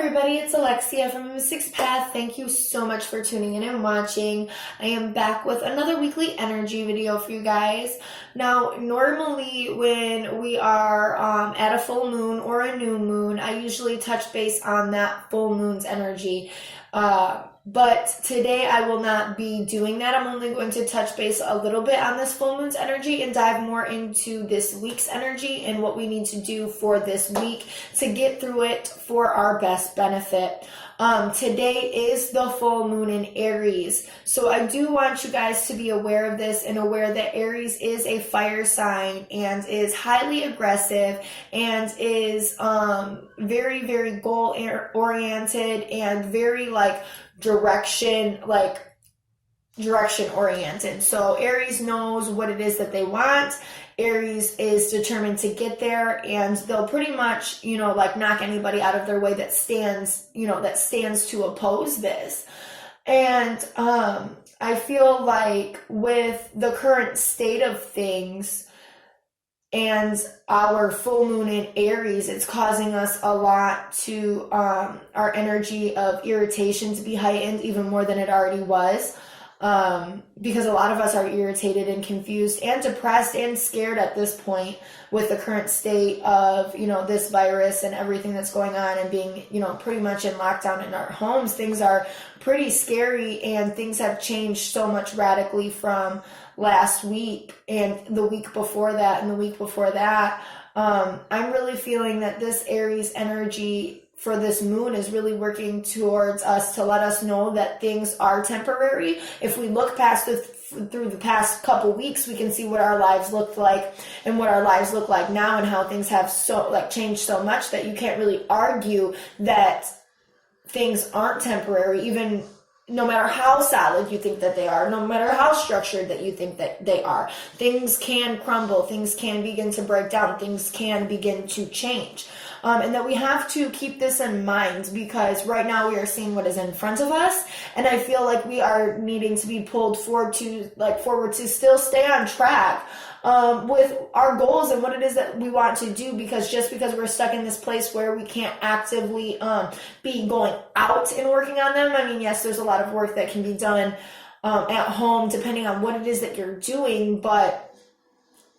everybody, it's Alexia from amysticspath. Thank you so much for tuning in and watching. I am back with another weekly energy video for you guys. Now, normally when we are at a full moon or a new moon, I usually touch base on that full moon's energy. But today I will not be doing that. I'm only going to touch base a little bit on this full moon's energy and dive more into this week's energy and what we need to do for this week to get through it for our best benefit. Today is the full moon in Aries. So I do want you guys to be aware of this and aware that Aries is a fire sign and is highly aggressive and is very, very goal oriented and very direction oriented. So Aries knows what it is that they want. Aries is determined to get there, and they'll pretty much, knock anybody out of their way that stands to oppose this. And I feel like with the current state of things and our full moon in Aries, it's causing us a lot to our energy of irritation to be heightened even more than it already was. Because a lot of us are irritated and confused and depressed and scared at this point with the current state of, this virus and everything that's going on and being, pretty much in lockdown in our homes. Things are pretty scary and things have changed so much radically from last week and the week before that and the week before that. I'm really feeling that this Aries energy for this moon is really working towards us to let us know that things are temporary. If we look through the past couple weeks, we can see what our lives looked like and what our lives look like now and how things have changed so much that you can't really argue that things aren't temporary, even no matter how solid you think that they are, no matter how structured that you think that they are. Things can crumble, things can begin to break down, things can begin to change. And that we have to keep this in mind because right now we are seeing what is in front of us, and I feel like we are needing to be pulled forward to still stay on track with our goals and what it is that we want to do, because just because we're stuck in this place where we can't actively be going out and working on them. I mean, yes, there's a lot of work that can be done at home depending on what it is that you're doing, but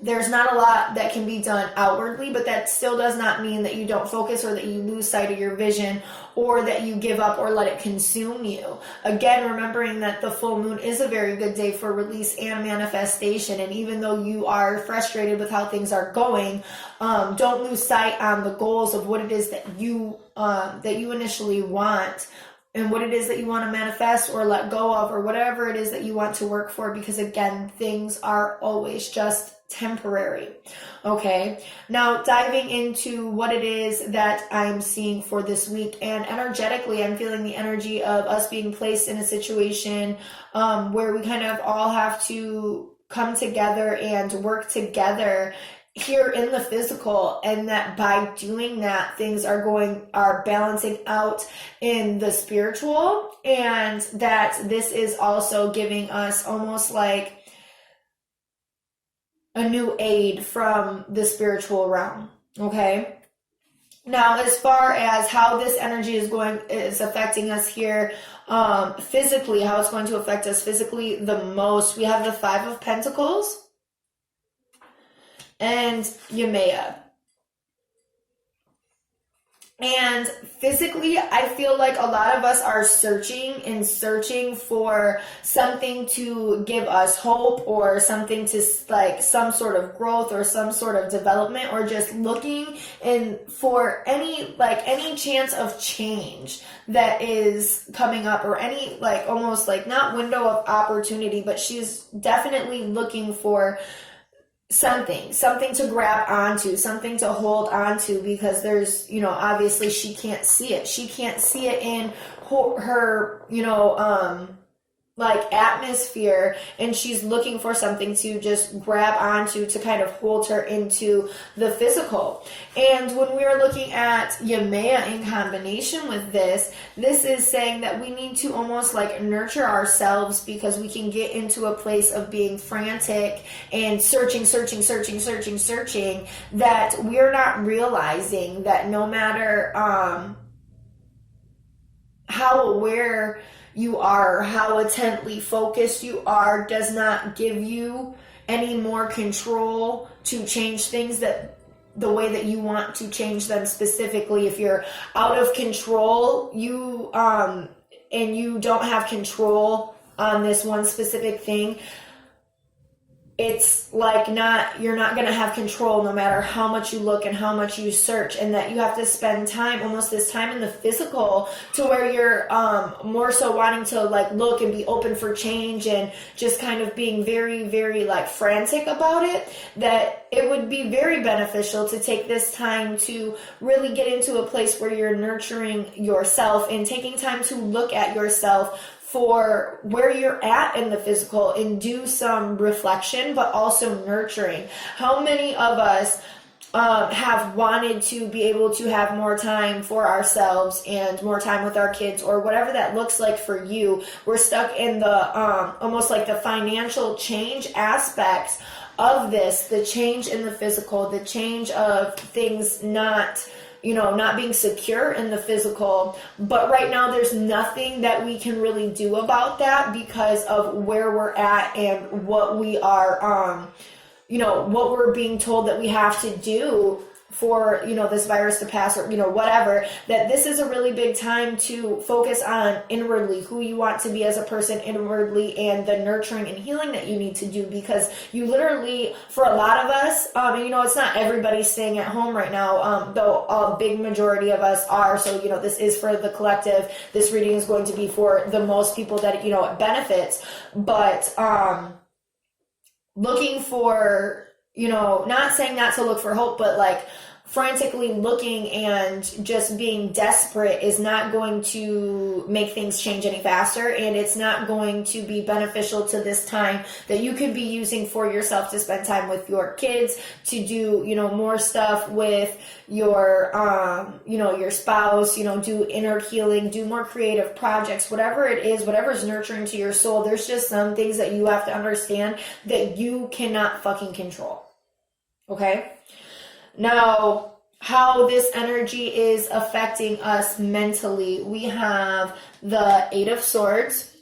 there's not a lot that can be done outwardly, but that still does not mean that you don't focus or that you lose sight of your vision or that you give up or let it consume you. Again, remembering that the full moon is a very good day for release and manifestation. And even though you are frustrated with how things are going, don't lose sight on the goals of what it is that you initially want and what it is that you want to manifest or let go of or whatever it is that you want to work for, because again, things are always just temporary. Okay, now diving into what it is that I'm seeing for this week, and energetically I'm feeling the energy of us being placed in a situation where we kind of all have to come together and work together here in the physical, and that by doing that things are balancing out in the spiritual, and that this is also giving us almost like a new aid from the spiritual realm. Okay, now as far as how this energy is affecting us here physically, how it's going to affect us physically the most, we have the 5 of Pentacles and Yemaya. And physically, I feel like a lot of us are searching for something to give us hope, or something to some sort of growth or some sort of development, or just looking for any chance of change that is coming up, or any almost not window of opportunity, but she's definitely looking for something to grab onto, something to hold onto, because there's, obviously she can't see it. She can't see it in her atmosphere, and she's looking for something to just grab onto to kind of hold her into the physical. And when we are looking at Yemaya in combination with this is saying that we need to almost nurture ourselves, because we can get into a place of being frantic and searching, that we're not realizing that no matter how aware you are, how intently focused you are, does not give you any more control to change things that the way that you want to change them specifically. If you're out of control, you and you don't have control on this one specific thing, it's like you're not going to have control no matter how much you look and how much you search, and that you have to spend time, almost this time in the physical, to where you're more so wanting to like look and be open for change and just kind of being very, very like frantic about it, that it would be very beneficial to take this time to really get into a place where you're nurturing yourself and taking time to look at yourself for where you're at in the physical and do some reflection, but also nurturing. How many of us have wanted to be able to have more time for ourselves and more time with our kids, or whatever that looks like for you? We're stuck in the almost like the financial change aspects of this, the change in the physical, the change of things not being secure in the physical. But right now there's nothing that we can really do about that because of where we're at and what we are, what we're being told that we have to do for, this virus to pass, or, whatever. That this is a really big time to focus on inwardly who you want to be as a person inwardly, and the nurturing and healing that you need to do, because you literally, for a lot of us, it's not everybody staying at home right now, though a big majority of us are. So, this is for the collective. This reading is going to be for the most people that, it benefits. But looking for, not saying not to look for hope, but like frantically looking and just being desperate is not going to make things change any faster, and it's not going to be beneficial to this time that you could be using for yourself to spend time with your kids, to do, more stuff with your, your spouse, do inner healing, do more creative projects, whatever it is, whatever's nurturing to your soul. There's just some things that you have to understand that you cannot fucking control. Okay? Now, how this energy is affecting us mentally. We have the Eight of Swords,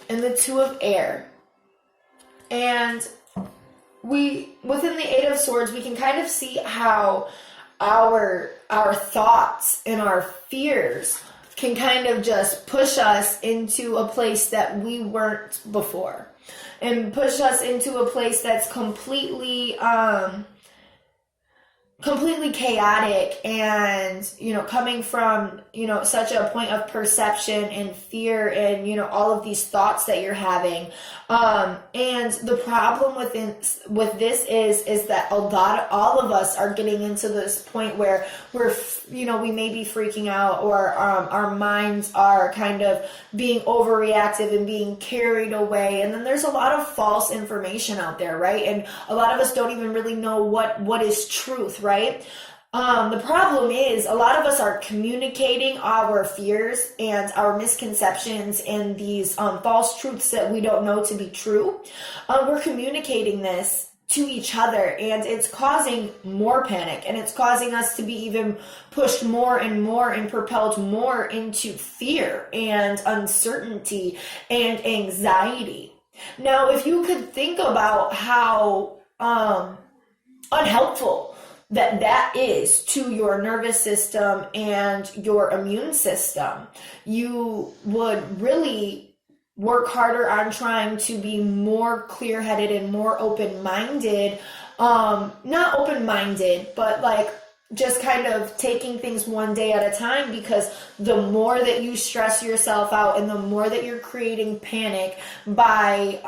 and the Two of Air. And within the Eight of Swords, we can kind of see how our thoughts and our fears can kind of just push us into a place that we weren't before, and push us into a place that's completely chaotic, and coming from such a point of perception and fear, and all of these thoughts that you're having, and the problem with this is that all of us are getting into this point where we may be freaking out, or our minds are kind of being overreactive and being carried away. And then there's a lot of false information out there, right? And a lot of us don't even really know what is truth, right? The problem is a lot of us are communicating our fears and our misconceptions and these false truths that we don't know to be true. We're communicating this to each other, and it's causing more panic, and it's causing us to be even pushed more and more and propelled more into fear and uncertainty and anxiety. Now, if you could think about how unhelpful that is to your nervous system and your immune system, you would really work harder on trying to be more clear-headed and more open-minded. Not open-minded, but like just kind of taking things one day at a time, because the more that you stress yourself out and the more that you're creating panic by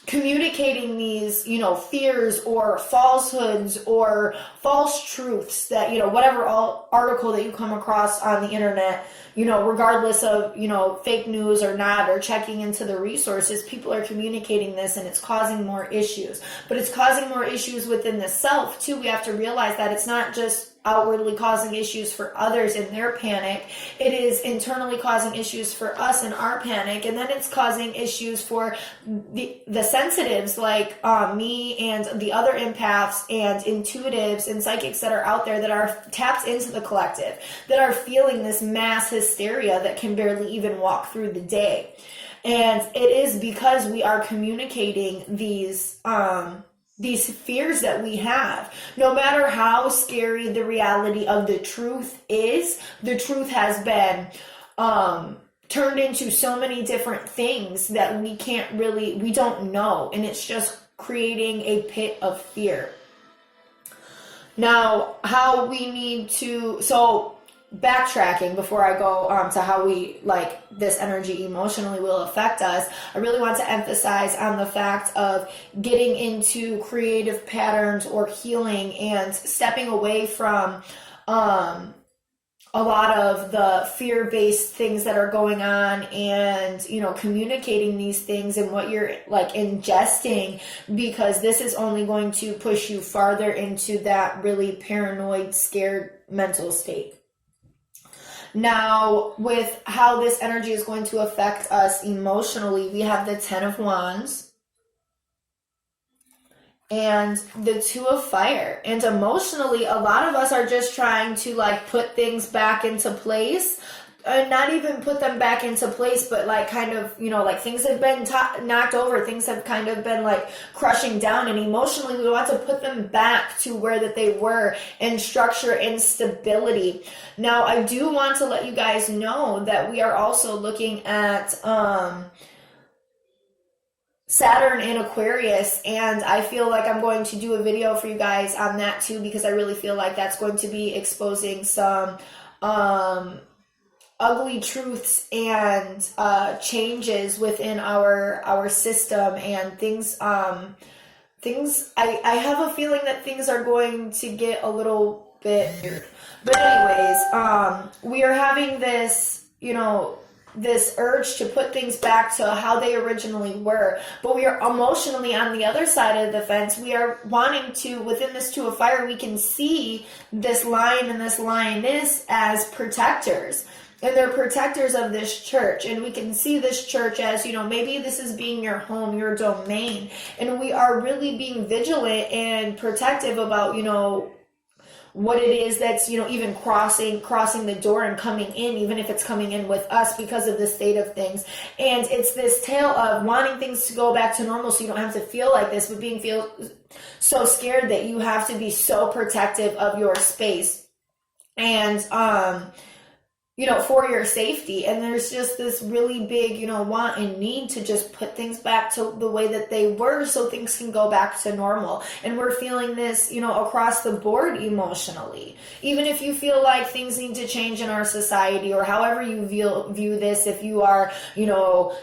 communicating these, fears or falsehoods or false truths that, whatever article that you come across on the internet, regardless of, fake news or not, or checking into the resources, people are communicating this, and it's causing more issues. But it's causing more issues within the self too. We have to realize that it's not just outwardly causing issues for others in their panic. It is internally causing issues for us in our panic. And then it's causing issues for the sensitives like me and the other empaths and intuitives and psychics that are out there that are tapped into the collective, that are feeling this mass hysteria that can barely even walk through the day. And it is because we are communicating these fears that we have. No matter how scary the reality of the truth is, the truth has been turned into so many different things that we don't know. And it's just creating a pit of fear. Now, how we need to, backtracking before I go to how this energy emotionally will affect us, I really want to emphasize on the fact of getting into creative patterns or healing and stepping away from a lot of the fear-based things that are going on and, communicating these things and what you're ingesting, because this is only going to push you farther into that really paranoid, scared mental state. Now, with how this energy is going to affect us emotionally, we have the 10 of Wands and the 2 of Fire. And emotionally, a lot of us are just trying to put things back into place. Not even put them back into place, but things have been knocked over. Things have kind of been crushing down, and emotionally we want to put them back to where that they were in structure and stability. Now, I do want to let you guys know that we are also looking at Saturn in Aquarius, and I feel like I'm going to do a video for you guys on that too, because I really feel like that's going to be exposing some ugly truths and changes within our system and things. I have a feeling that things are going to get a little bit weird. But anyways, we are having this, this urge to put things back to how they originally were, but we are emotionally on the other side of the fence. We are wanting to, within this 2 of Fire, we can see this lion and this lioness as protectors. And they're protectors of this church. And we can see this church as, maybe this is being your home, your domain. And we are really being vigilant and protective about, what it is that's, even crossing the door and coming in, even if it's coming in with us because of the state of things. And it's this tale of wanting things to go back to normal so you don't have to feel like this, but feel so scared that you have to be so protective of your space. And, for your safety. And there's just this really big, want and need to just put things back to the way that they were so things can go back to normal. And we're feeling this, across the board emotionally. Even if you feel like things need to change in our society, or however you view this, if you are,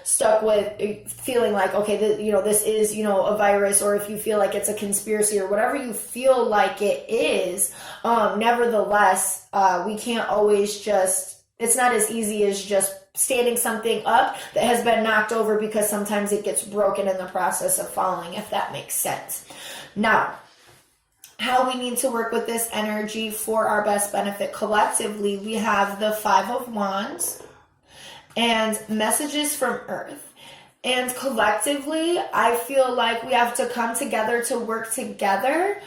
stuck with feeling like, okay, this is, a virus, or if you feel like it's a conspiracy, or whatever you feel like it is, nevertheless, we can't always it's not as easy as just standing something up that has been knocked over, because sometimes it gets broken in the process of falling, if that makes sense. Now, how we need to work with this energy for our best benefit collectively, we have the 5 of Wands and messages from Earth. And collectively, I feel like we have to come together to work together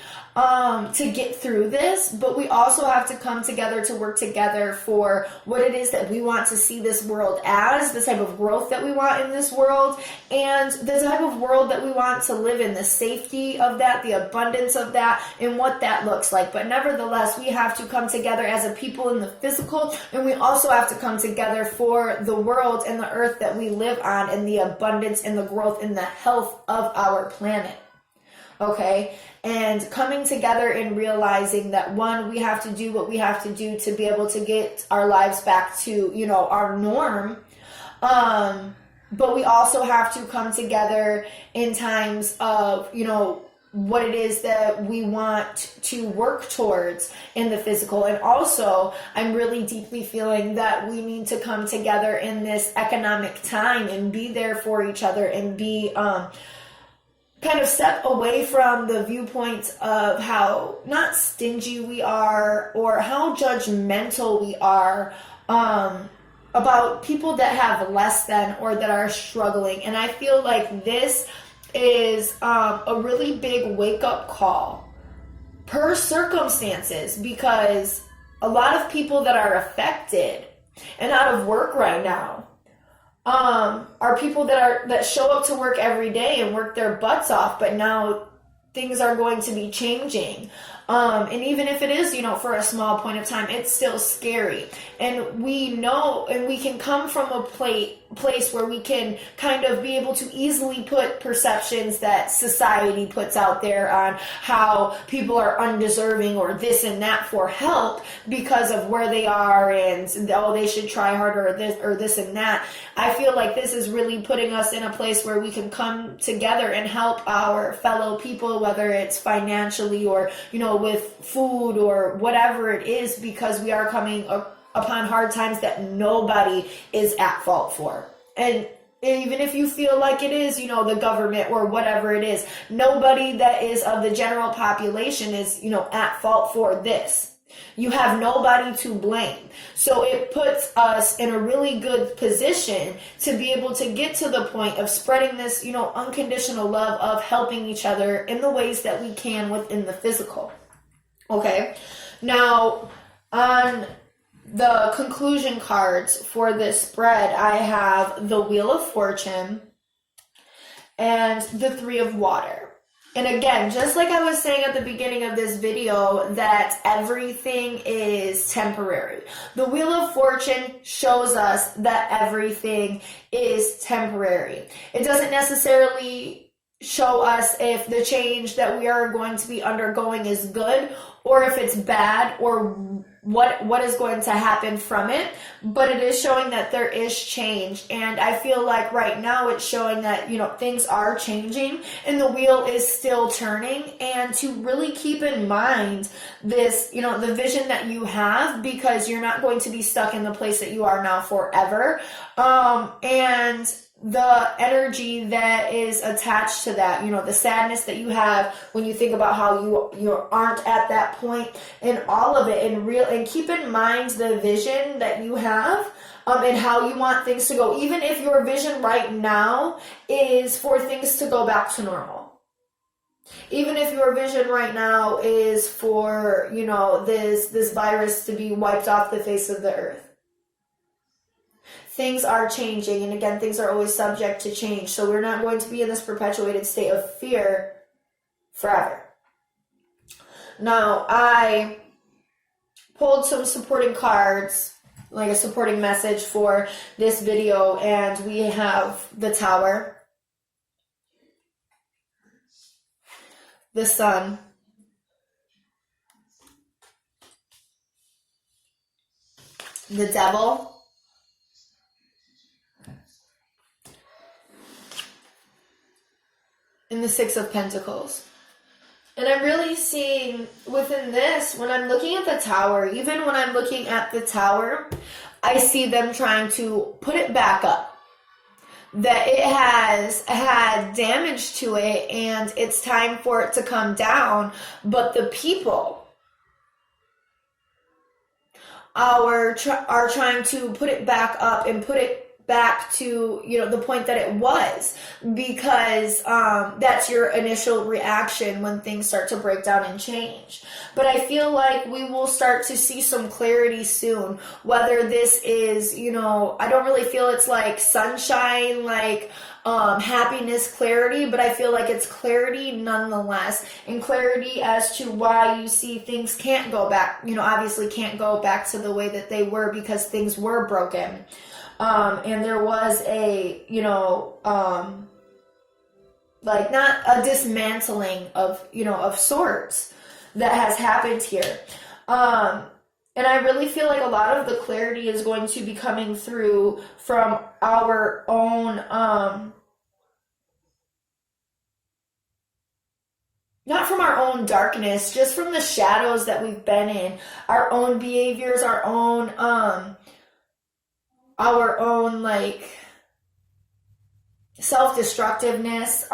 to get through this, but we also have to come together to work together for what it is that we want to see this world as, the type of growth that we want in this world, and the type of world that we want to live in, the safety of that, the abundance of that, and what that looks like. But nevertheless, we have to come together as a people in the physical, and we also have to come together for the world and the earth that we live on, and the abundance and the growth and the health of our planet. Okay, and coming together and realizing that, one, we have to do what we have to do to be able to get our lives back to, our norm. But we also have to come together in times of, what it is that we want to work towards in the physical. And also, I'm really deeply feeling that we need to come together in this economic time and be there for each other and be, kind of step away from the viewpoint of how not stingy we are or how judgmental we are about people that have less than or that are struggling. And I feel like this is a really big wake-up call per circumstances, because a lot of people that are affected and out of work right now are people that show up to work every day and work their butts off, but now things are going to be changing. And even if it is, for a small point of time, it's still scary. And we know, and we can come from a place where we can kind of be able to easily put perceptions that society puts out there on how people are undeserving or this and that for help because of where they are, and they should try harder or this and that. I feel like this is really putting us in a place where we can come together and help our fellow people, whether it's financially or, with food or whatever it is, because we are coming upon hard times that nobody is at fault for. And even if you feel like it is, the government or whatever it is, nobody that is of the general population is, at fault for this. You have nobody to blame. So it puts us in a really good position to be able to get to the point of spreading this, unconditional love of helping each other in the ways that we can within the physical. Okay. Now, on the conclusion cards for this spread, I have the Wheel of Fortune and the Three of Water. And again, just like I was saying at the beginning of this video, that everything is temporary. The Wheel of Fortune shows us that everything is temporary. It doesn't necessarily show us if the change that we are going to be undergoing is good or if it's bad or what is going to happen from it, but it is showing that there is change. And I feel like right now it's showing that, things are changing and the wheel is still turning, and to really keep in mind this, the vision that you have, because you're not going to be stuck in the place that you are now forever. And the energy that is attached to that, the sadness that you have when you think about how you aren't at that point, and all of it, and keep in mind the vision that you have, and how you want things to go, even if your vision right now is for things to go back to normal. Even if your vision right now is for, this virus to be wiped off the face of the earth. Things are changing, and again, things are always subject to change. So we're not going to be in this perpetuated state of fear forever. Now, I pulled some supporting cards, like a supporting message for this video, and we have the Tower, the Sun, the Devil, and the Six of Pentacles. And I'm really seeing within this, when I'm looking at the Tower, even when I'm looking at the Tower, I see them trying to put it back up. That it has had damage to it and it's time for it to come down. But the people are trying to put it back up and put it back to, the point that it was, because that's your initial reaction when things start to break down and change. But I feel like we will start to see some clarity soon, whether this is, I don't really feel it's like sunshine, like happiness, clarity, but I feel like it's clarity nonetheless, and clarity as to why you see things can't go back, obviously can't go back to the way that they were because things were broken. And there was a, like not a dismantling of, of sorts that has happened here. And I really feel like a lot of the clarity is going to be coming through from our own, not from our own darkness, just from the shadows that we've been in, our own behaviors, our own like self-destructiveness,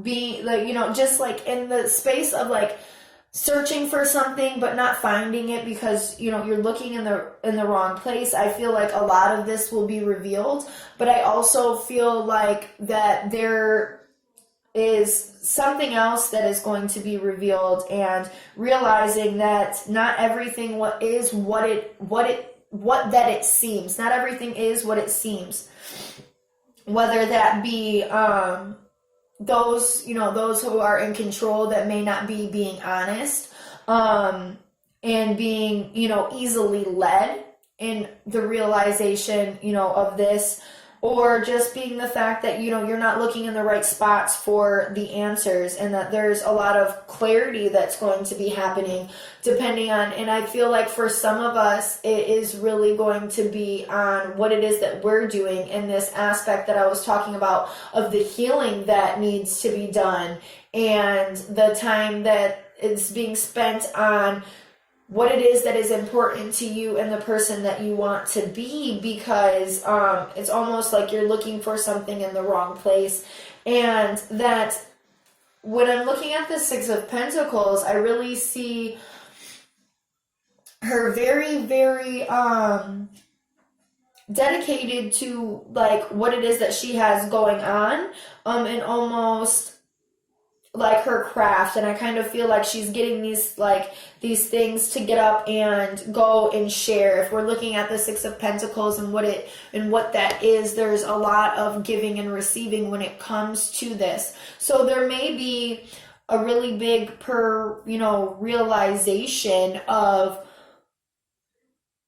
being like, just like in the space of like searching for something but not finding it because you're looking in the wrong place. I feel like a lot of this will be revealed, but I also feel like that there is something else that is going to be revealed, and realizing that not everything what that it seems. Not everything is what it seems. Whether that be those who are in control that may not be being honest, and being, easily led in the realization, of this, or just being the fact that, you're not looking in the right spots for the answers, and that there's a lot of clarity that's going to be happening depending on, and I feel like for some of us, it is really going to be on what it is that we're doing in this aspect that I was talking about of the healing that needs to be done, and the time that is being spent on what it is that is important to you and the person that you want to be, because it's almost like you're looking for something in the wrong place. And that when I'm looking at the Six of Pentacles, I really see her very, very dedicated to like what it is that she has going on, and almost like her craft. And I kind of feel like she's getting these things to get up and go and share. If we're looking at the Six of Pentacles and what that is, there's a lot of giving and receiving when it comes to this. So there may be a really big realization of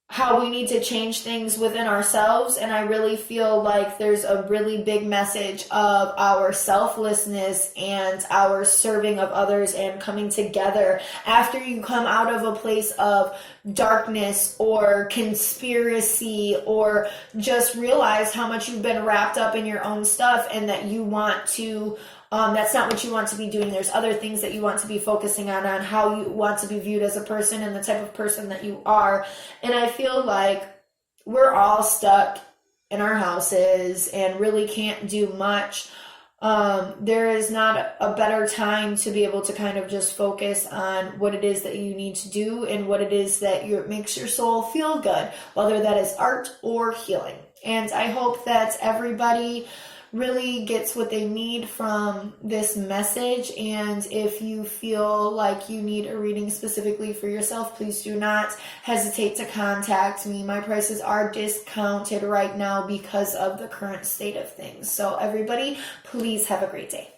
how we need to change things within ourselves. And I really feel like there's a really big message of our selflessness and our serving of others and coming together after you come out of a place of darkness or conspiracy, or just realize how much you've been wrapped up in your own stuff, and that you want to that's not what you want to be doing. There's other things that you want to be focusing on how you want to be viewed as a person and the type of person that you are. And I feel like we're all stuck in our houses and really can't do much. There is not a better time to be able to kind of just focus on what it is that you need to do and what it is that makes your soul feel good, whether that is art or healing. And I hope that everybody really gets what they need from this message. And if you feel like you need a reading specifically for yourself, please do not hesitate to contact me. My prices are discounted right now because of the current state of things. So everybody, please have a great day.